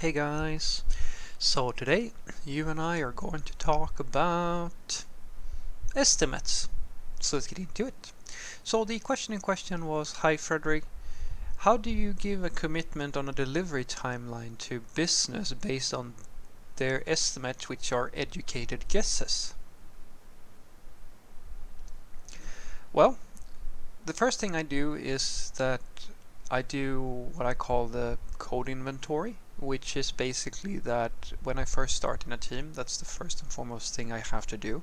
Hey guys, so today you and I are going to talk about estimates. So let's get into it. So the question in question was, hi Frederick, how do you give a commitment on a delivery timeline to business based on their estimates, which are educated guesses? Well, the first thing I do is that I do what I call the code inventory, which is basically that when I first start in a team, that's the first and foremost thing I have to do.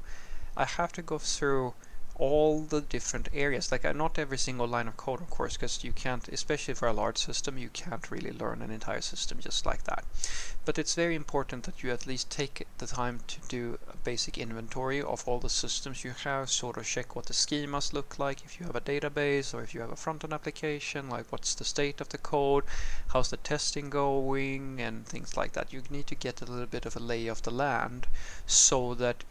I have to go through all the different areas, like not every single line of code, of course, because you can't, especially for a large system, you can't really learn an entire system just like that. But it's very important that you at least take the time to do a basic inventory of all the systems you have, sort of check what the schemas look like, if you have a database or if you have a front-end application, like what's the state of the code, how's the testing going, and things like that. You need to get a little bit of a lay of the land so that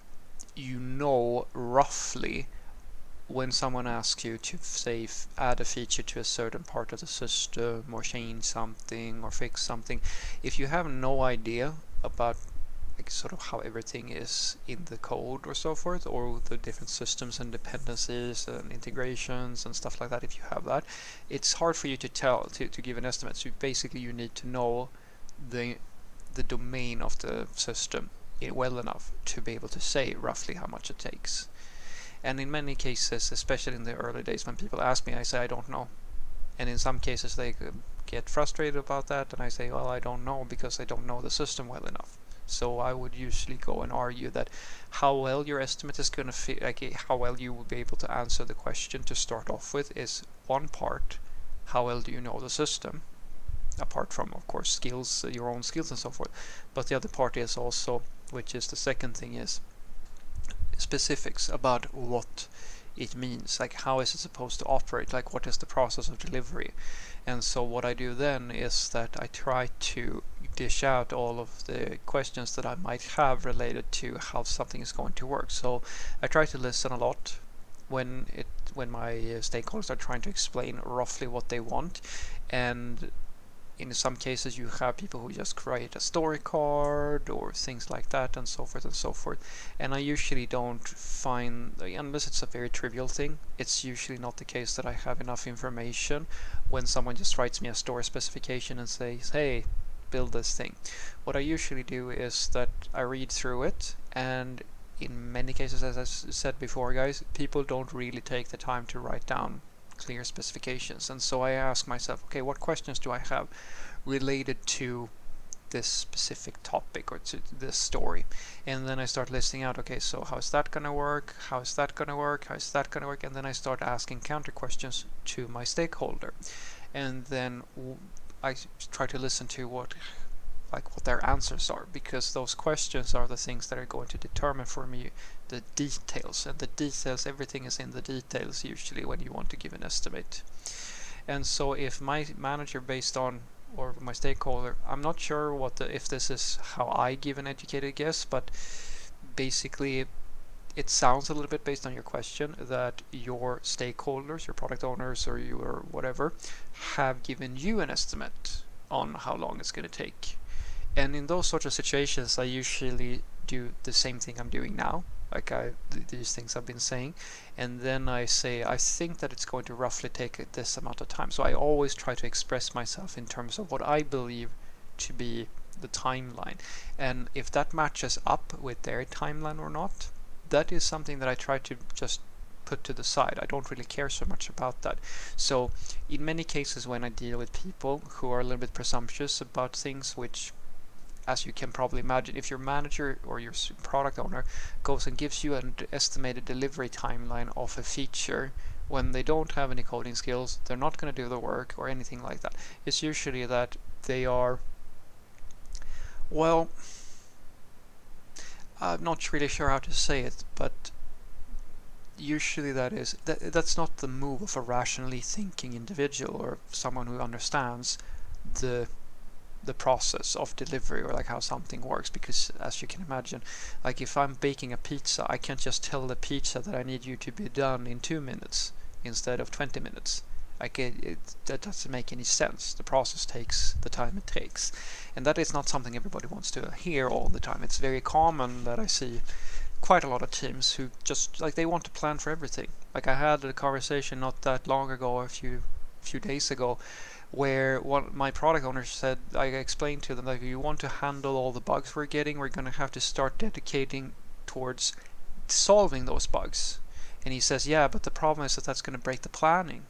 you know roughly when someone asks you to say add a feature to a certain part of the system or change something or fix something, if you have no idea about like sort of how everything is in the code or so forth, or the different systems and dependencies and integrations and stuff like that, if you have that, it's hard for you to to give an estimate. So basically you need to know the the domain of the system well enough to be able to say roughly how much it takes. And in many cases, especially in the early days when people ask me, I say I don't know. And in some cases they get frustrated about that, and I say, well, I don't know because I don't know the system well enough. So I would usually go and argue that how well your estimate is going to fit, like how well you will be able to answer the question to start off with is one part, how well do you know the system? Apart from, of course, skills, your own skills and so forth. But the other part is also, which is the second thing, is specifics about what it means, like how is it supposed to operate, like what is the process of delivery. And so what I do then is that I try to dish out all of the questions that I might have related to how something is going to work. So I try to listen a lot when my stakeholders are trying to explain roughly what they want. And in some cases you have people who just create a story card or things like that and so forth and so forth. And I usually don't find, unless it's a very trivial thing, it's usually not the case that I have enough information when someone just writes me a story specification and says, hey, build this thing. What I usually do is that I read through it, and in many cases, as I said before, guys, people don't really take the time to write down clear specifications. And so I ask myself, okay, what questions do I have related to this specific topic or to this story? And then I start listing out, okay, so how is that going to work? How is that going to work? How is that going to work? And then I start asking counter questions to my stakeholder. And then I try to listen to what their answers are, because those questions are the things that are going to determine for me the details. And the details, everything is in the details usually when you want to give an estimate. And so if my manager, based on, or my stakeholder, I'm not sure if this is how I give an educated guess, but basically it sounds a little bit, based on your question, that your stakeholders, your product owners or your whatever, have given you an estimate on how long it's going to take. And in those sorts of situations, I usually do the same thing I'm doing now, like these things I've been saying, and then I say I think that it's going to roughly take this amount of time. So I always try to express myself in terms of what I believe to be the timeline, and if that matches up with their timeline or not, that is something that I try to just put to the side. I don't really care so much about that. So in many cases when I deal with people who are a little bit presumptuous about things, which, as you can probably imagine, if your manager or your product owner goes and gives you an estimated delivery timeline of a feature when they don't have any coding skills, they're not going to do the work or anything like that. It's usually that they are, well, I'm not really sure how to say it, but usually that's not the move of a rationally thinking individual or someone who understands the the process of delivery, or like how something works. Because as you can imagine, like if I'm baking a pizza, I can't just tell the pizza that I need you to be done in 2 minutes instead of 20 minutes. Like that doesn't make any sense. The process takes the time it takes, and that is not something everybody wants to hear all the time. It's very common that I see quite a lot of teams who just like they want to plan for everything. Like I had a conversation not that long ago, a few days ago, where one my product owner said, I explained to them that if you want to handle all the bugs we're getting, we're going to have to start dedicating towards solving those bugs. And he says, yeah, but the problem is that that's going to break the planning.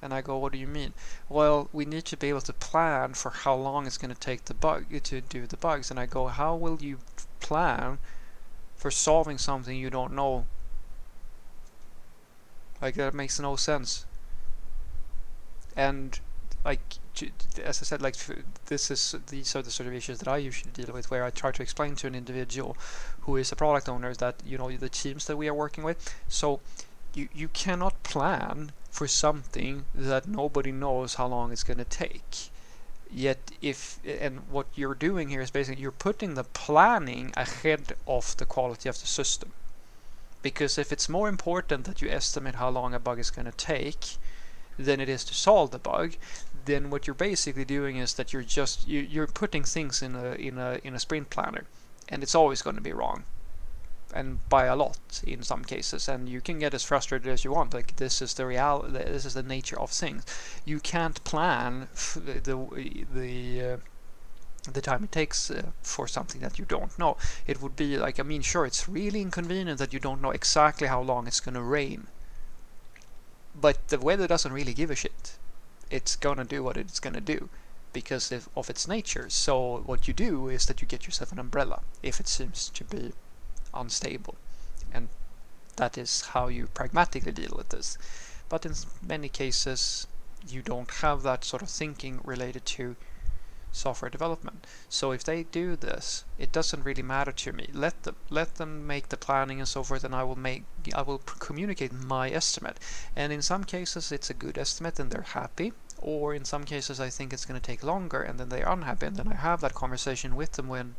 And I go, what do you mean? Well, we need to be able to plan for how long it's going to take to do the bugs. And I go, how will you plan for solving something you don't know? Like that makes no sense. And like as I said, like these are the sort of issues that I usually deal with, where I try to explain to an individual who is a product owner that the teams that we are working with. So you cannot plan for something that nobody knows how long it's going to take. Yet what you're doing here is basically you're putting the planning ahead of the quality of the system. Because if it's more important that you estimate how long a bug is going to take than it is to solve the bug, then what you're basically doing is that you're putting things in a sprint planner, and it's always going to be wrong, and by a lot in some cases. And you can get as frustrated as you want. Like this is the nature of things. You can't plan the time it takes for something that you don't know. It would be like, sure, it's really inconvenient that you don't know exactly how long it's going to rain, but the weather doesn't really give a shit. It's going to do what it's going to do because of its nature. So what you do is that you get yourself an umbrella if it seems to be unstable, and that is how you pragmatically deal with this. But in many cases you don't have that sort of thinking related to software development. So if they do this, it doesn't really matter to me. Let them make the planning and so forth, and I will communicate my estimate. And in some cases it's a good estimate and they're happy, or in some cases I think it's going to take longer and then they're unhappy, and then I have that conversation with them when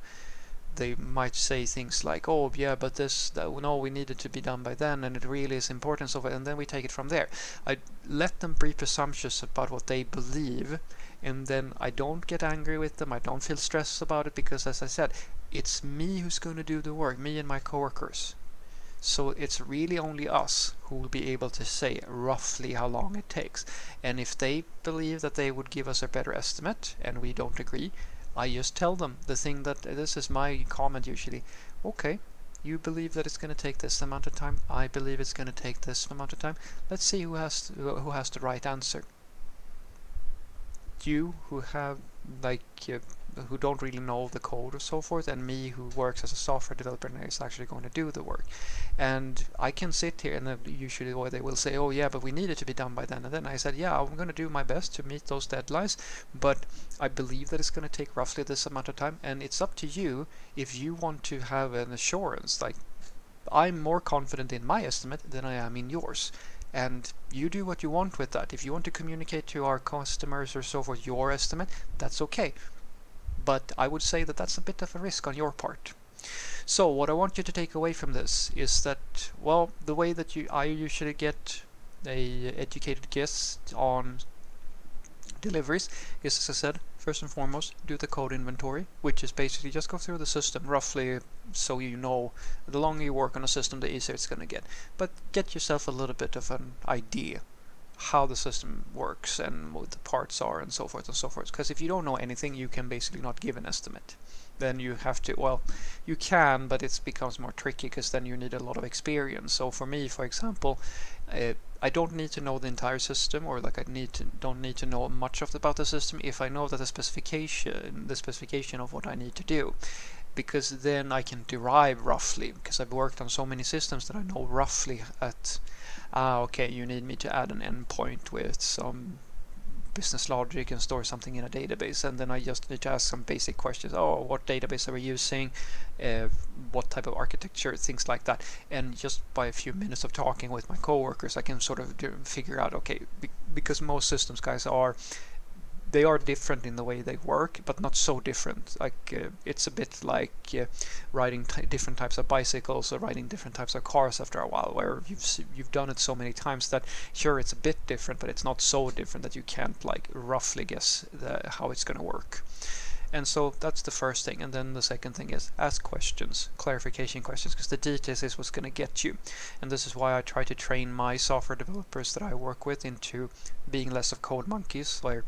they might say things like, oh yeah, but no, we need it to be done by then, and it really is important, so and then we take it from there. I let them be presumptuous about what they believe, and then I don't get angry with them. I don't feel stressed about it, because as I said, it's me who's going to do the work, me and my coworkers. So it's really only us who will be able to say roughly how long it takes. And if they believe that they would give us a better estimate and we don't agree, I just tell them the thing that this is my comment usually. Okay, you believe that it's going to take this amount of time. I believe it's going to take this amount of time. Let's see who has the right answer. You who have who don't really know the code or so forth, and me who works as a software developer and is actually going to do the work. And I can sit here and usually they will say, oh yeah, but we need it to be done by then. And then I said, yeah, I'm going to do my best to meet those deadlines, but I believe that it's going to take roughly this amount of time, and it's up to you if you want to have an assurance. Like, I'm more confident in my estimate than I am in yours. And you do what you want with that. If you want to communicate to our customers or so forth your estimate, that's okay. But I would say that that's a bit of a risk on your part. So what I want you to take away from this is that, well, the way that I usually get a educated guess on deliveries is, as I said, first and foremost, do the code inventory, which is basically just go through the system roughly, so you know the longer you work on a system, the easier it's going to get. But get yourself a little bit of an idea how the system works and what the parts are and so forth and so forth. Because if you don't know anything, you can basically not give an estimate. Then you have to, well, you can, but it becomes more tricky because then you need a lot of experience. So for me, for example, I don't need to know the entire system, or like don't need to know much about the system if I know that the specification of what I need to do, because then I can derive roughly, because I've worked on so many systems that I know roughly at okay, you need me to add an endpoint with some business logic and store something in a database, and then I just need to ask some basic questions. Oh, what database are we using? What type of architecture? Things like that. And just by a few minutes of talking with my coworkers, I can sort of figure out, okay, because most systems guys are they are different in the way they work, but not so different. Like it's a bit like riding different types of bicycles or riding different types of cars after a while, where you've done it so many times that sure it's a bit different, but it's not so different that you can't like roughly guess how it's going to work. And so that's the first thing. And then the second thing is ask questions, clarification questions, because the details is what's going to get you. And this is why I try to train my software developers that I work with into being less of code monkeys, where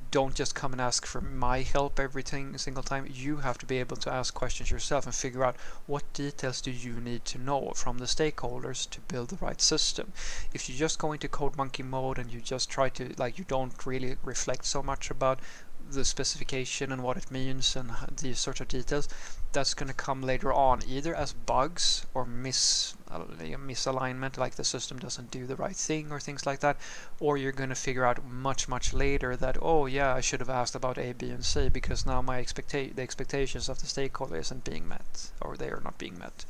don't just come and ask for my help every single time. You have to be able to ask questions yourself and figure out what details do you need to know from the stakeholders to build the right system. If you just go into code monkey mode and you just try to, like, you don't really reflect so much about the specification and what it means and these sorts of details, that's going to come later on, either as bugs or misalignment, like the system doesn't do the right thing or things like that, or you're going to figure out much later that, oh yeah, I should have asked about A, B, and C because now my the expectations of the stakeholder isn't being met, or they are not being met.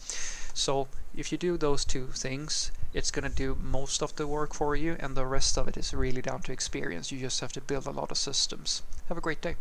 So if you do those two things, it's going to do most of the work for you, and the rest of it is really down to experience. You just have to build a lot of systems. Have a great day.